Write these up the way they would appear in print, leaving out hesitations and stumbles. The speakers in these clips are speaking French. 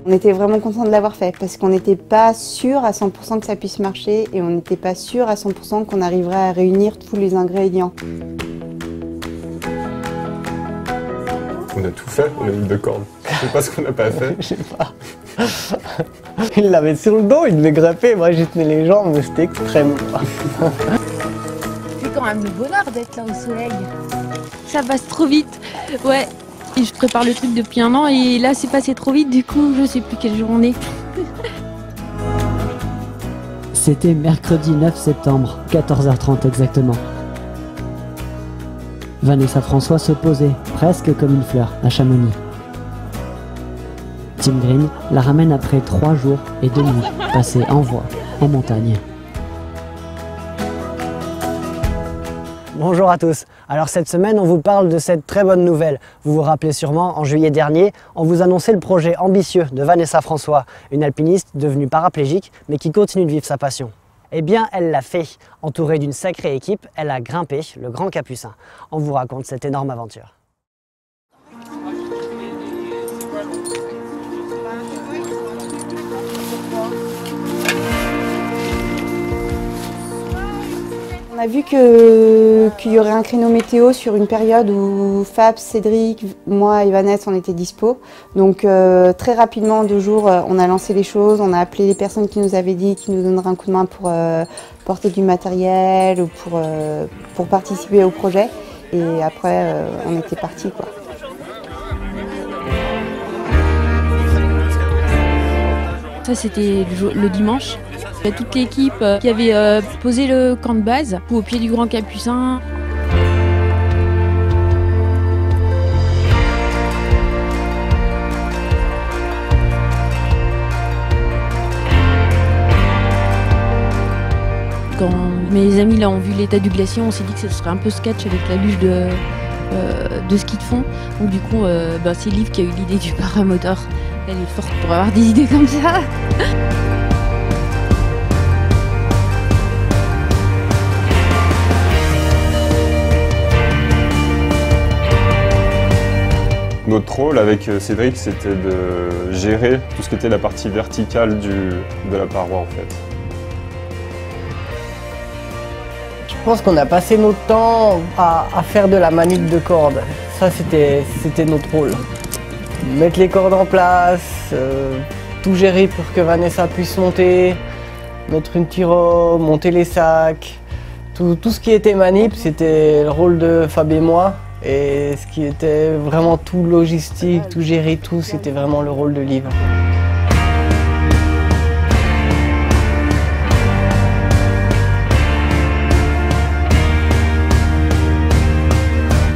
On était vraiment contents de l'avoir fait parce qu'on n'était pas sûr à 100% que ça puisse marcher et on n'était pas sûr à 100% qu'on arriverait à réunir tous les ingrédients. On a tout fait, on a mis 2 cordes. Je sais pas ce qu'on n'a pas fait. Je sais pas. Il l'avait sur le dos, il devait grimper, moi j'ai tenu les jambes, mais c'était extrême. C'est quand même le bonheur d'être là au soleil. Ça passe trop vite, ouais. Et je prépare le truc depuis un an et là c'est passé trop vite, du coup je sais plus quelle journée. C'était mercredi 9 septembre, 14h30 exactement. Vanessa François se posait, presque comme une fleur, à Chamonix. Tim Green la ramène après 3 jours et 2 nuits passées en voie, en montagne. Bonjour à tous. Alors cette semaine, on vous parle de cette très bonne nouvelle. Vous vous rappelez sûrement, en juillet dernier, on vous annonçait le projet ambitieux de Vanessa François, une alpiniste devenue paraplégique, mais qui continue de vivre sa passion. Eh bien, elle l'a fait. Entourée d'une sacrée équipe, elle a grimpé le Grand Capucin. On vous raconte cette énorme aventure. On a vu qu'il y aurait un créneau météo sur une période où Fab, Cédric, moi et Vanessa on était dispo. Donc très rapidement, 2 jours, on a lancé les choses, on a appelé les personnes qui nous avaient dit qu'ils nous donneraient un coup de main pour porter du matériel ou pour participer au projet. Et après, on était partis, quoi. Ça c'était le dimanche. Il y a toute l'équipe qui avait posé le camp de base au pied du Grand Capucin. Quand mes amis là ont vu l'état du glacier, on s'est dit que ce serait un peu sketch avec la luge de ski de fond. Donc du coup, c'est Liv qui a eu l'idée du paramoteur. Elle est forte pour avoir des idées comme ça. Notre rôle avec Cédric, c'était de gérer tout ce qui était la partie verticale de la paroi en fait. Je pense qu'on a passé notre temps à faire de la manip de cordes. Ça, c'était notre rôle. Mettre les cordes en place, tout gérer pour que Vanessa puisse monter, mettre une tiro, monter les sacs. Tout ce qui était manip, c'était le rôle de Fab et moi. Et ce qui était vraiment tout logistique, tout gérer, tout, c'était vraiment le rôle de Liv.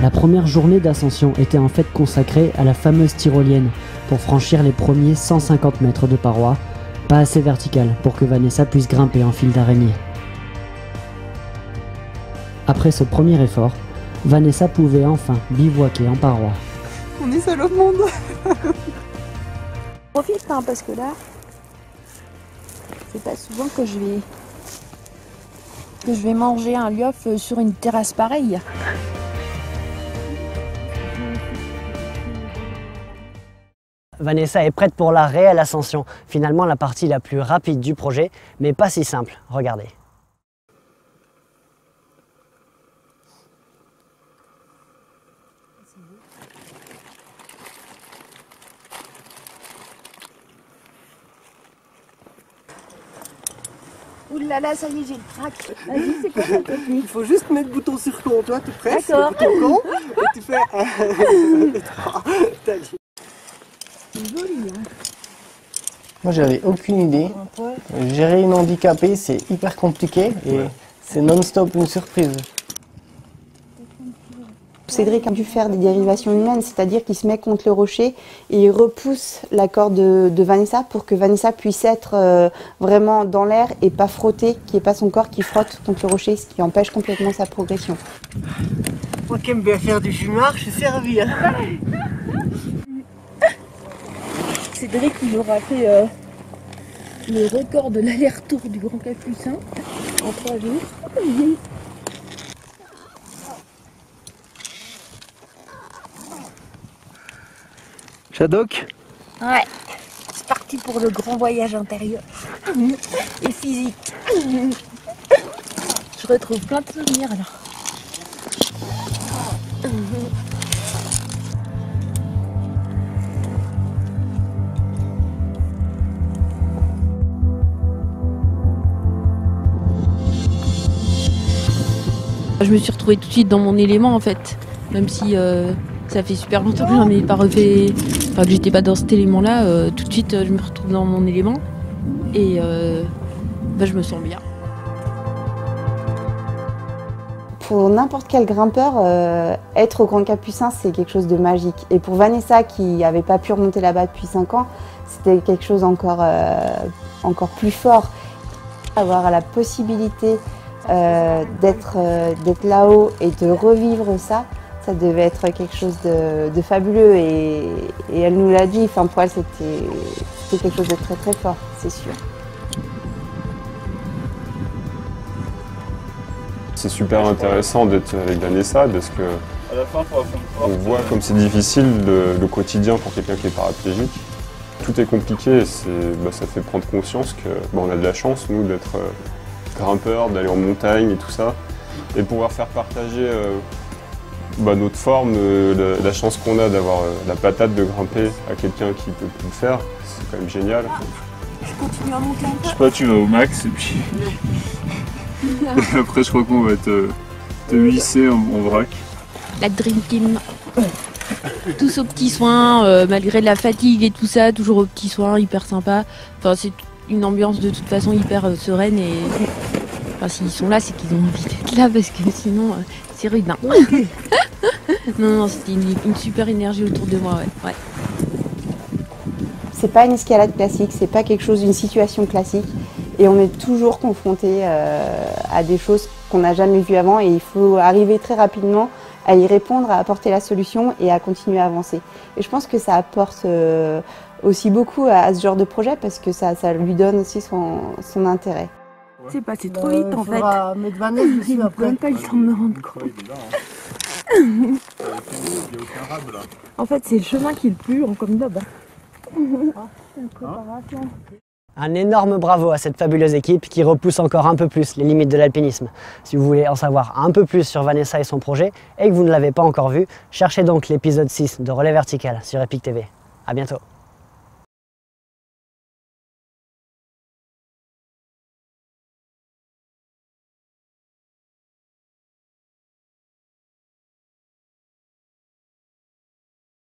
La première journée d'ascension était en fait consacrée à la fameuse tyrolienne pour franchir les premiers 150 mètres de paroi, pas assez verticale pour que Vanessa puisse grimper en file d'araignée. Après ce premier effort, Vanessa pouvait enfin bivouaquer en paroi. On est seul au monde. Profite parce que là, c'est pas souvent que je vais manger un lioffe sur une terrasse pareille. Vanessa est prête pour la réelle ascension, finalement la partie la plus rapide du projet, mais pas si simple, regardez. Ouh là là, ça y est, j'ai le crack. Vas-y, c'est quoi cette technique? Il faut juste mettre le bouton sur con, toi tu presses le D'accord. bouton con et tu fais 1, 2, 3, t'as dit. C'est joli, hein. Moi j'avais aucune idée. Gérer une handicapée c'est hyper compliqué et c'est non-stop une surprise. Cédric a dû faire des dérivations humaines, c'est-à-dire qu'il se met contre le rocher et il repousse la corde de Vanessa pour que Vanessa puisse être vraiment dans l'air et pas frotter, qu'il n'y ait pas son corps qui frotte contre le rocher, ce qui empêche complètement sa progression. Moi qui aime bien faire du fumard, je suis servi. Hein. Cédric, il aura fait le record de l'aller-retour du Grand Capucin. En 3 jours. Shadok? Ouais, c'est parti pour le grand voyage intérieur et physique. Je retrouve plein de souvenirs là. Je me suis retrouvée tout de suite dans mon élément en fait, même si ça fait super longtemps que j'en ai pas refait, enfin que j'étais pas dans cet élément-là, tout de suite je me retrouve dans mon élément et je me sens bien. Pour n'importe quel grimpeur, être au Grand Capucin, c'est quelque chose de magique. Et pour Vanessa, qui n'avait pas pu remonter là-bas depuis 5 ans, c'était quelque chose encore plus fort. Avoir la possibilité d'être là-haut et de revivre ça, ça devait être quelque chose de fabuleux. Et elle nous l'a dit, enfin, pour elle, c'était quelque chose de très très fort, c'est sûr. C'est super intéressant d'être avec Vanessa parce que on voit comme c'est difficile le quotidien pour quelqu'un qui est paraplégique. Tout est compliqué et ça fait prendre conscience que on a de la chance, nous, d'être grimpeurs, d'aller en montagne et tout ça. Et pouvoir faire partager notre forme, la chance qu'on a d'avoir la patate de grimper à quelqu'un qui peut plus le faire, c'est quand même génial. Je continue à monter un peu. Je sais pas, tu vas au max et puis... Après je crois qu'on va te hisser en vrac. La Dream Team. Tous aux petits soins, malgré la fatigue et tout ça, toujours aux petits soins, hyper sympa. Enfin, c'est une ambiance de toute façon hyper sereine et enfin, s'ils sont là, c'est qu'ils ont envie d'être là parce que sinon c'est rude. Hein. non, c'était une super énergie autour de moi, ouais. C'est pas une escalade classique, c'est pas quelque chose, une situation classique. Et on est toujours confronté à des choses qu'on n'a jamais vues avant et il faut arriver très rapidement à y répondre, à apporter la solution et à continuer à avancer. Et je pense que ça apporte aussi beaucoup à ce genre de projet parce que ça lui donne aussi son intérêt. C'est passé trop vite en fait. Mettre Vanessa dessus après. Même pas le temps de me rendre compte. En fait, c'est le chemin qui est le plus long comme d'hab. Un énorme bravo à cette fabuleuse équipe qui repousse encore un peu plus les limites de l'alpinisme. Si vous voulez en savoir un peu plus sur Vanessa et son projet et que vous ne l'avez pas encore vu, cherchez donc l'épisode 6 de Relais Vertical sur Epic TV. À bientôt.